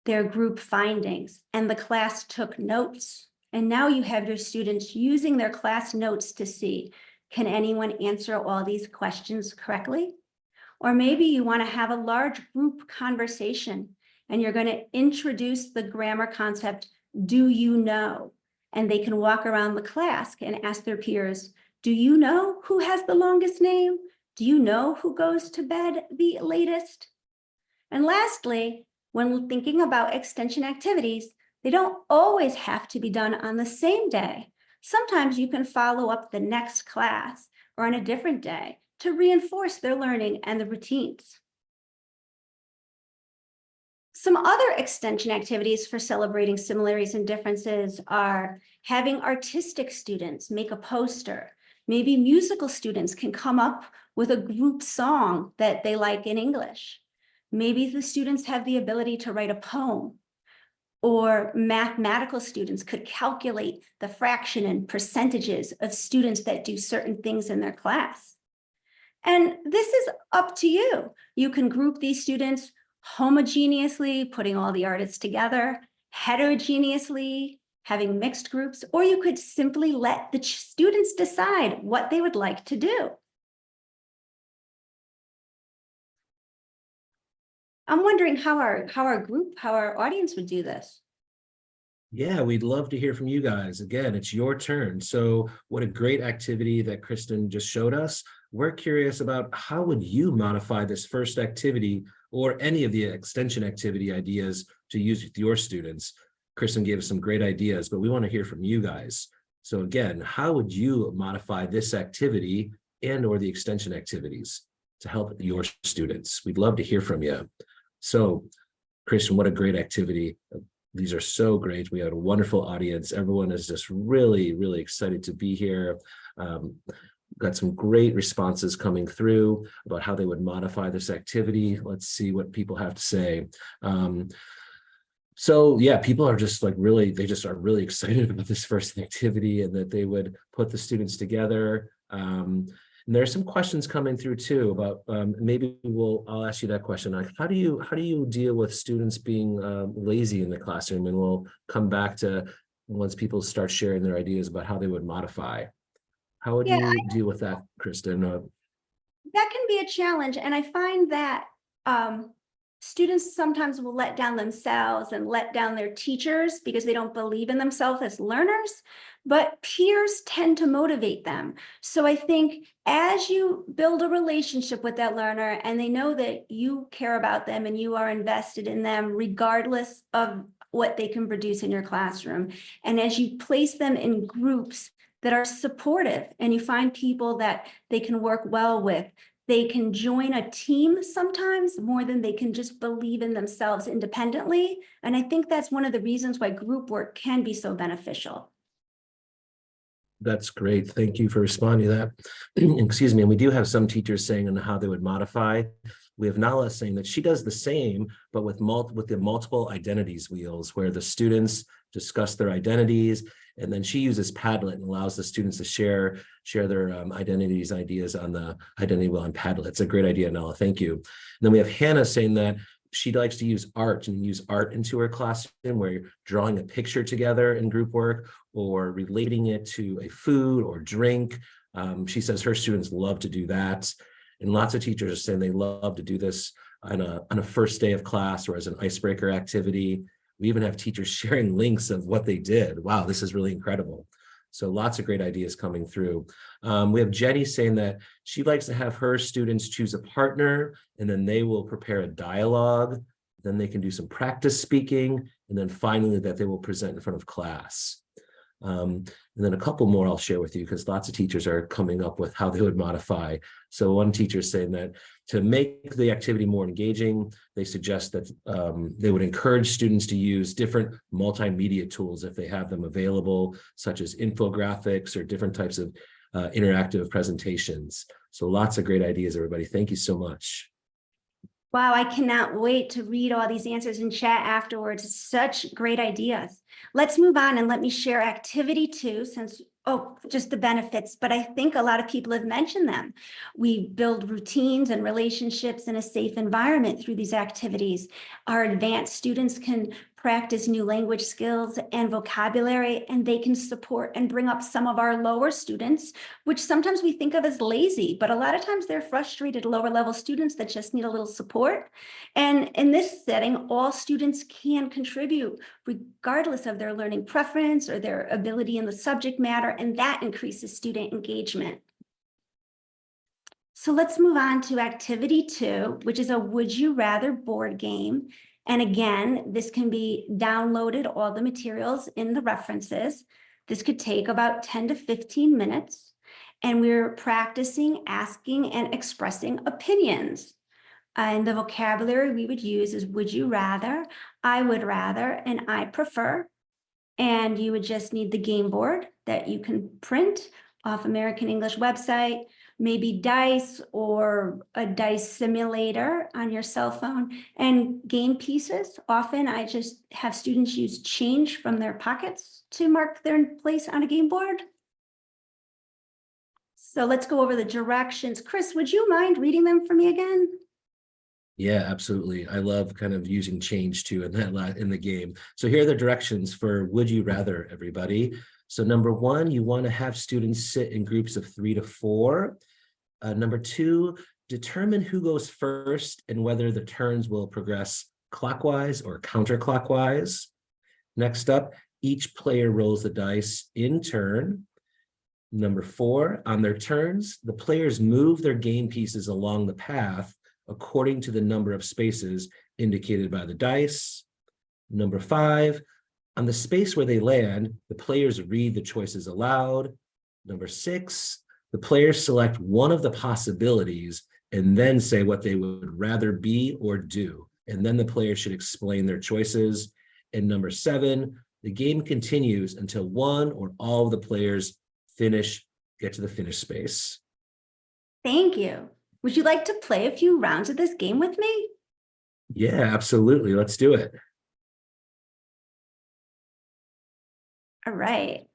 their group findings, and the class took notes. And now you have your students using their class notes to see, can anyone answer all these questions correctly? Or maybe you want to have a large group conversation and you're going to introduce the grammar concept, do you know? And they can walk around the class and ask their peers, do you know who has the longest name? Do you know who goes to bed the latest? And lastly, when thinking about extension activities, they don't always have to be done on the same day. Sometimes you can follow up the next class or on a different day to reinforce their learning and the routines. Some other extension activities for celebrating similarities and differences are having artistic students make a poster. Maybe musical students can come up with a group song that they like in English. Maybe the students have the ability to write a poem, or mathematical students could calculate the fraction and percentages of students that do certain things in their class. And this is up to you. You can group these students homogeneously, putting all the artists together, heterogeneously, having mixed groups, or you could simply let the students decide what they would like to do. I'm wondering how our audience would do this. Yeah, we'd love to hear from you guys. Again, it's your turn. So what a great activity that Kristen just showed us. We're curious about how would you modify this first activity or any of the extension activity ideas to use with your students. Kristen gave us some great ideas, but we want to hear from you guys. So again, how would you modify this activity and or the extension activities to help your students? We'd love to hear from you. So Kristen, what a great activity. These are so great. We had a wonderful audience. Everyone is just really, really excited to be here. Got some great responses coming through about how they would modify this activity. Let's see what people have to say. So yeah, people are just like really, they just are really excited about this first activity and that they would put the students together. And there are some questions coming through too about maybe I'll ask you that question. Like, how do you deal with students being lazy in the classroom? And we'll come back to once people start sharing their ideas about how they would modify. How would you deal with that, Kristen? That can be a challenge. And I find that students sometimes will let down themselves and let down their teachers because they don't believe in themselves as learners, but peers tend to motivate them. So I think as you build a relationship with that learner and they know that you care about them and you are invested in them regardless of what they can produce in your classroom, and as you place them in groups that are supportive and you find people that they can work well with, they can join a team sometimes more than they can just believe in themselves independently. And I think that's one of the reasons why group work can be so beneficial. That's great. Thank you for responding to that. Excuse me. And we do have some teachers saying on how they would modify. We have Nala saying that she does the same, but with the multiple identities wheels, where the students discuss their identities, and then she uses Padlet and allows the students to share their identities, ideas on the identity wheel on Padlet. It's a great idea, Nala. Thank you. And then we have Hannah saying that she likes to use art into her classroom, where you're drawing a picture together in group work or relating it to a food or drink. She says her students love to do that. And lots of teachers are saying they love to do this on a first day of class or as an icebreaker activity. We even have teachers sharing links of what they did. Wow, this is really incredible. So lots of great ideas coming through. We have Jenny saying that she likes to have her students choose a partner, and then they will prepare a dialogue. Then they can do some practice speaking, and then finally that they will present in front of class. And then a couple more I'll share with you because lots of teachers are coming up with how they would modify. So one teacher is saying that to make the activity more engaging, they suggest that they would encourage students to use different multimedia tools if they have them available, such as infographics or different types of interactive presentations. So lots of great ideas, everybody. Thank you so much. Wow, I cannot wait to read all these answers in chat afterwards. Such great ideas. Let's move on and let me share activity 2 since, just the benefits, but I think a lot of people have mentioned them. We build routines and relationships in a safe environment through these activities. Our advanced students can practice new language skills and vocabulary, and they can support and bring up some of our lower students, which sometimes we think of as lazy, but a lot of times they're frustrated lower level students that just need a little support. And in this setting, all students can contribute regardless of their learning preference or their ability in the subject matter, and that increases student engagement. So let's move on to activity 2, which is a would you rather board game. And again, this can be downloaded, all the materials in the references. This could take about 10 to 15 minutes. And we're practicing asking and expressing opinions. And the vocabulary we would use is would you rather, I would rather, and I prefer. And you would just need the game board that you can print off American English website, maybe dice or a dice simulator on your cell phone, and game pieces. Often I just have students use change from their pockets to mark their place on a game board. So let's go over the directions. Chris, would you mind reading them for me again? Yeah, absolutely. I love kind of using change too in the game. So here are the directions for would you rather, everybody. So number 1, you want to have students sit in groups of 3 to 4. Number 2, determine who goes first and whether the turns will progress clockwise or counterclockwise. Next up, each player rolls the dice in turn. Number 4, on their turns, the players move their game pieces along the path according to the number of spaces indicated by the dice. Number 5, on the space where they land, the players read the choices aloud. Number 6, the players select one of the possibilities and then say what they would rather be or do. and then the players should explain their choices. And number 7, the game continues until one or all of the players get to the finish space. Thank you. Would you like to play a few rounds of this game with me? Yeah, absolutely. Let's do it. All right.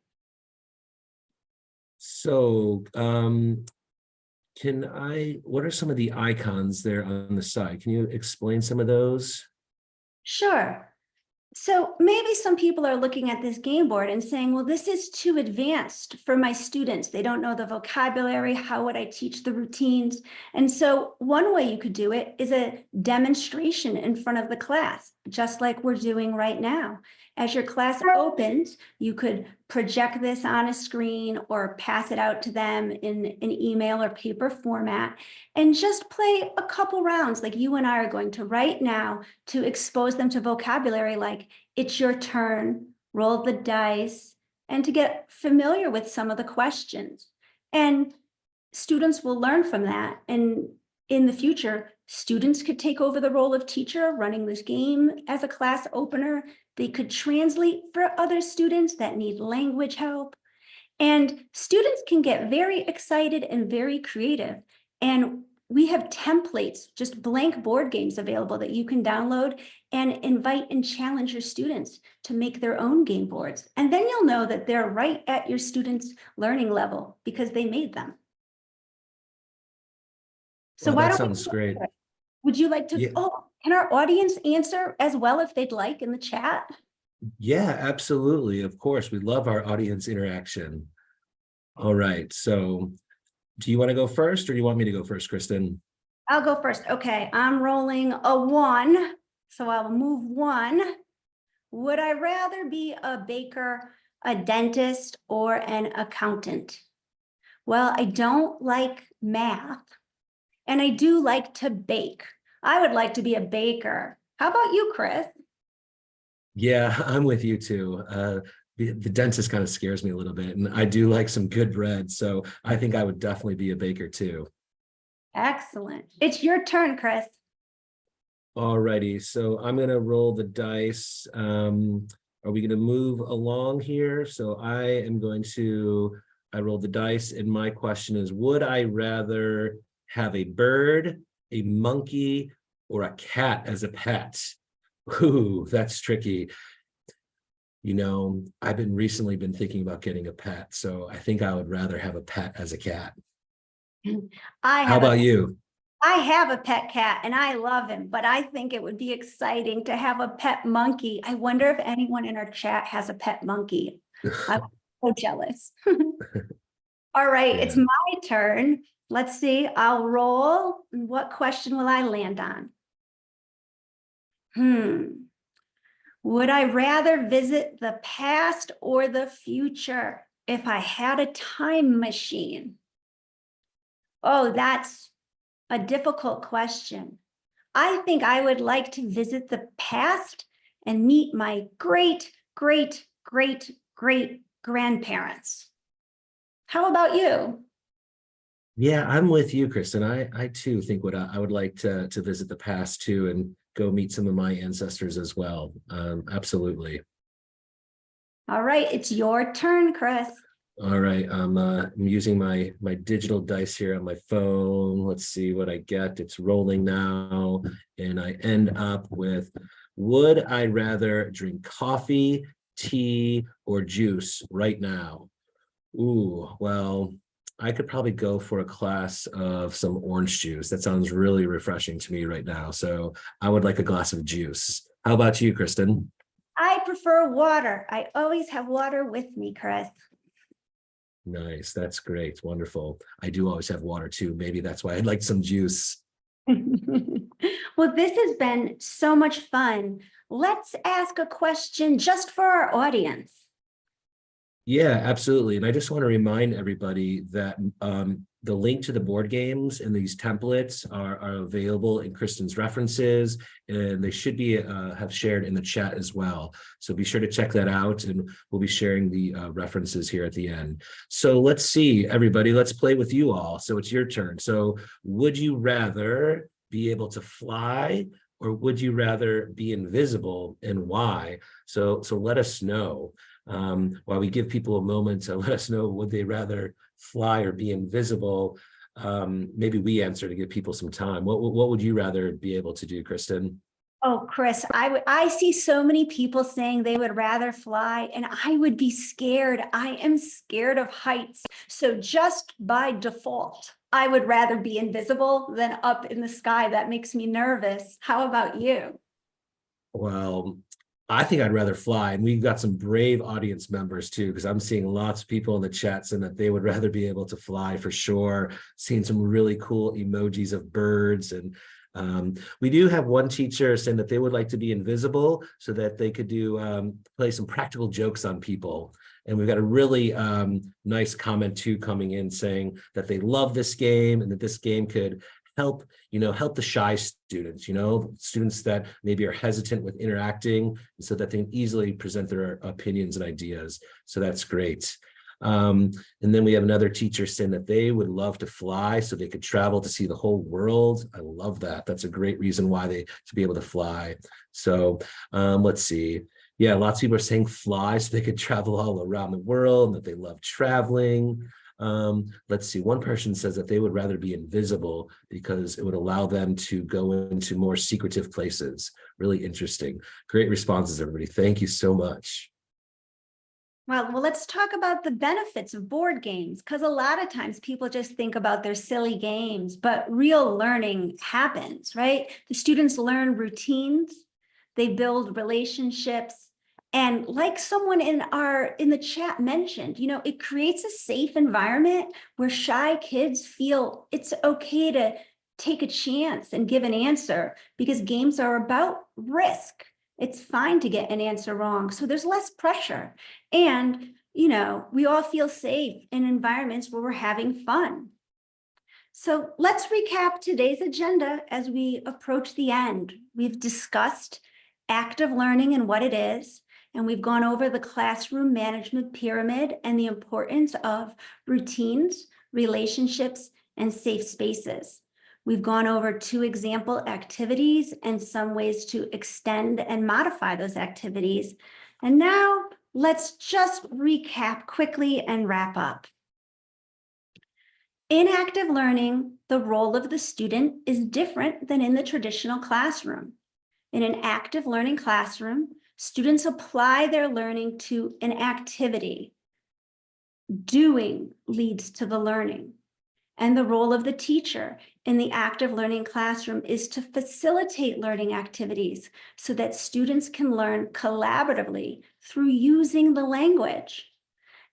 So, what are some of the icons there on the side? Can you explain some of those? Sure. So maybe some people are looking at this game board and saying, well, this is too advanced for my students. They don't know the vocabulary. How would I teach the routines? And so one way you could do it is a demonstration in front of the class, just like we're doing right now. As your class opens, you could project this on a screen or pass it out to them in an email or paper format and just play a couple rounds like you and I are going to right now to expose them to vocabulary like it's your turn, roll the dice, and to get familiar with some of the questions. And students will learn from that. And in the future, students could take over the role of teacher running this game as a class opener. They could translate for other students that need language help. And students can get very excited and very creative. And we have templates, just blank board games available that you can download and invite and challenge your students to make their own game boards. And then you'll know that they're right at your students' learning level because they made them. So Well, why that don't we sounds great. Would you like to, Yeah. oh, can our audience answer as well if they'd like in the chat? Yeah, absolutely. Of course, we love our audience interaction. All right. So do you want to go first or do you want me to go first, Kristen? I'll go first. Okay, I'm rolling a 1, so I'll move 1. Would I rather be a baker, a dentist, or an accountant? Well, I don't like math, and I do like to bake. I would like to be a baker. How about you, Chris? Yeah, I'm with you too. The dentist kind of scares me a little bit, and I do like some good bread. So I think I would definitely be a baker too. Excellent. It's your turn, Chris. All righty. So I'm going to roll the dice. Are we going to move along here? So I rolled the dice, and my question is, would I rather have a bird, a monkey, or a cat as a pet? Ooh, that's tricky. You know, I've recently been thinking about getting a pet, so I think I would rather have a pet as a cat. How about you? I have a pet cat and I love him, but I think it would be exciting to have a pet monkey. I wonder if anyone in our chat has a pet monkey. I'm so jealous. All right, It's Yeah. my turn. Let's see, I'll roll. What question will I land on? Would I rather visit the past or the future if I had a time machine? Oh, that's a difficult question. I think I would like to visit the past and meet my great, great, great, great grandparents. How about you? Yeah, I'm with you, Kristen. I too think I would like to visit the past too and go meet some of my ancestors as well. Absolutely. All right, it's your turn, Chris. All right, I'm using my digital dice here on my phone. Let's see what I get. It's rolling now, and I end up with, would I rather drink coffee, tea, or juice right now? Ooh, well, I could probably go for a glass of some orange juice. That sounds really refreshing to me right now. So I would like a glass of juice. How about you, Kristen? I prefer water. I always have water with me, Chris. Nice. That's great. Wonderful. I do always have water too. Maybe that's why I'd like some juice. Well, this has been so much fun. Let's ask a question just for our audience. Yeah, absolutely. And I just want to remind everybody that the link to the board games and these templates are available in Kristen's references, and they should be have shared in the chat as well. So be sure to check that out, and we'll be sharing the references here at the end. So let's see, everybody, let's play with you all. So it's your turn. So would you rather be able to fly or would you rather be invisible, and why? So let us know. While we give people a moment to let us know, would they rather fly or be invisible? Maybe we answer to give people some time. What would you rather be able to do, Kristen? Oh, Chris, I see so many people saying they would rather fly, and I would be scared. I am scared of heights. So just by default, I would rather be invisible than up in the sky. That makes me nervous. How about you? Well, I think I'd rather fly, and we've got some brave audience members too, because I'm seeing lots of people in the chat saying that they would rather be able to fly for sure. Seeing some really cool emojis of birds, and we do have one teacher saying that they would like to be invisible so that they could do play some practical jokes on people. And we've got a really nice comment too coming in saying that they love this game and that this game could help the shy students, students that maybe are hesitant with interacting, so that they can easily present their opinions and ideas. So that's great. And then we have another teacher saying that they would love to fly so they could travel to see the whole world. I love that. That's a great reason why they to be able to fly. So let's see. Yeah, lots of people are saying fly so they could travel all around the world and that they love traveling. Let's see. One person says that they would rather be invisible because it would allow them to go into more secretive places. Really interesting. Great responses, everybody. Thank you so much. Well, let's talk about the benefits of board games, because a lot of times people just think about their silly games, but real learning happens, right? The students learn routines, they build relationships, and like someone in the chat mentioned, it creates a safe environment where shy kids feel it's okay to take a chance and give an answer, because games are about risk. It's fine to get an answer wrong. So there's less pressure. And, we all feel safe in environments where we're having fun. So let's recap today's agenda as we approach the end. We've discussed active learning and what it is, and we've gone over the classroom management pyramid and the importance of routines, relationships, and safe spaces. We've gone over 2 example activities and some ways to extend and modify those activities. And now let's just recap quickly and wrap up. In active learning, the role of the student is different than in the traditional classroom. In an active learning classroom, students apply their learning to an activity. Doing leads to the learning. And the role of the teacher in the active learning classroom is to facilitate learning activities so that students can learn collaboratively through using the language.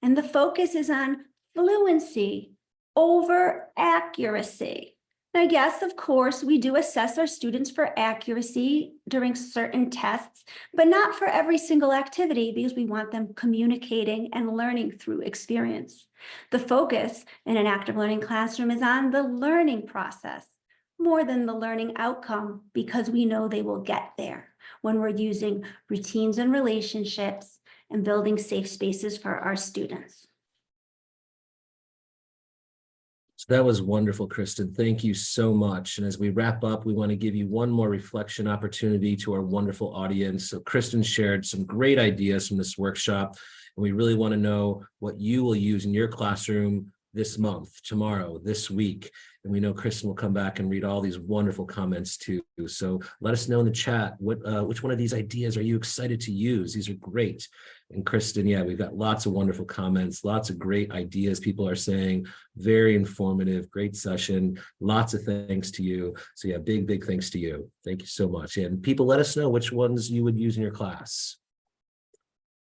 And the focus is on fluency over accuracy. Now, yes, of course, we do assess our students for accuracy during certain tests, but not for every single activity, because we want them communicating and learning through experience. The focus in an active learning classroom is on the learning process more than the learning outcome, because we know they will get there when we're using routines and relationships and building safe spaces for our students. So that was wonderful, Kristen. Thank you so much. And as we wrap up, we want to give you one more reflection opportunity to our wonderful audience. So Kristen shared some great ideas from this workshop, and we really want to know what you will use in your classroom this month, tomorrow, this week. And we know Kristen will come back and read all these wonderful comments too. So let us know in the chat, which one of these ideas are you excited to use? These are great. And Kristen, yeah, we've got lots of wonderful comments, lots of great ideas. People are saying very informative, great session, lots of thanks to you. So yeah, big thanks to you. Thank you so much. And people, let us know which ones you would use in your class.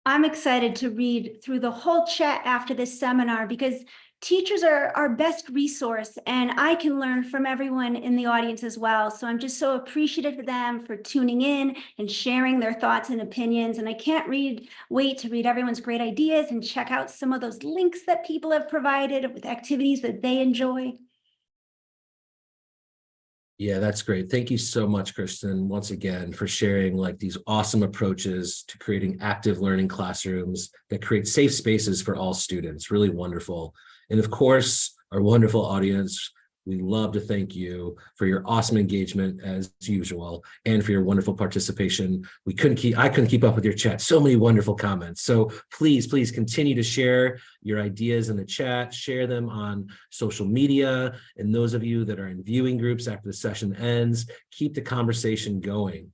I'm excited to read through the whole chat after this seminar, because teachers are our best resource, and I can learn from everyone in the audience as well. So I'm just so appreciative of them for tuning in and sharing their thoughts and opinions. And I can't wait to read everyone's great ideas and check out some of those links that people have provided with activities that they enjoy. Yeah, that's great. Thank you so much, Kristen, once again, for sharing these awesome approaches to creating active learning classrooms that create safe spaces for all students. Really wonderful. And of course, our wonderful audience, We love to thank you for your awesome engagement as usual and for your wonderful participation. I couldn't keep up with your chat. So many wonderful comments. So please continue to share your ideas in the chat, share them on social media. And those of you that are in viewing groups after the session ends, keep the conversation going.